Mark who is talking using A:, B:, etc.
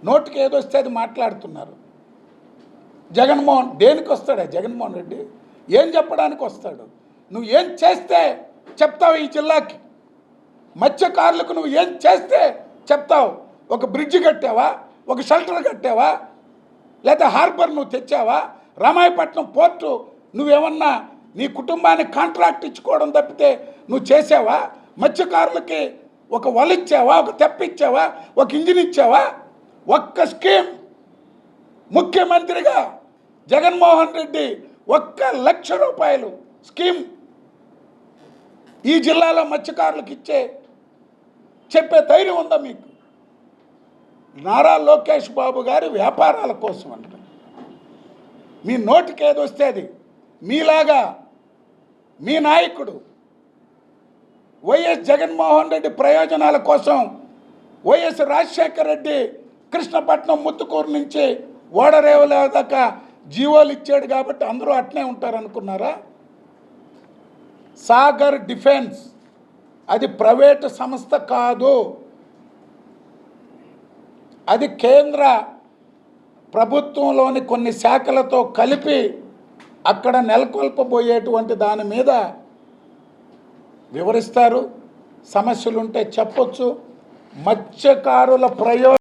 A: నోటికి ఏదో వస్తే అది మాట్లాడుతున్నారు. జగన్మోహన్ దేనికి వస్తాడా? జగన్మోహన్ రెడ్డి ఏం చెప్పడానికి వస్తాడు? నువ్వు ఏం చేస్తే చెప్తావు ఈ జిల్లాకి? మత్స్యకారులకు నువ్వు ఏం చేస్తే చెప్తావు? ఒక బ్రిడ్జ్ కట్టావా? ఒక షెల్టర్ కట్టావా? లేదా హార్బర్ నువ్వు తెచ్చావా? రామాయపట్నం పోర్టు నువ్వేమన్నా నీ కుటుంబానికి కాంట్రాక్ట్ ఇచ్చుకోవడం తప్పితే నువ్వు చేసావా? మత్స్యకారులకి ఒక వల ఇచ్చావా? ఒక తెప్పిచ్చావా? ఒక ఇంజిన్ ఇచ్చావా? ఒక్క స్కీమ్ ముఖ్యమంత్రిగా జగన్మోహన్ రెడ్డి 1,00,000 రూపాయలు స్కీమ్ ఈ జిల్లాలో మత్స్యకారులకు చెప్పే ధైర్యం ఉందా మీకు? నారా లోకేష్ బాబు గారి వ్యాపారాల కోసం అంట. మీ నోటికి ఏది వస్తే అది. మీలాగా మీ నాయకుడు వైఎస్ జగన్మోహన్ రెడ్డి ప్రయోజనాల కోసం వైఎస్ రాజశేఖర రెడ్డి కృష్ణపట్నం ముత్తుకూరు నుంచి ఓడరేవుల దాకా జీవోలు ఇచ్చాడు కాబట్టి అందరూ అట్నే ఉంటారనుకున్నారా? సాగర్ డిఫెన్స్ అది ప్రైవేటు సంస్థ కాదు, అది కేంద్ర ప్రభుత్వంలోని కొన్ని శాఖలతో కలిపి అక్కడ నెలకొల్పబోయేటువంటి దాని మీద వివరిస్తారు. సమస్యలుంటే చెప్పొచ్చు. మత్స్యకారుల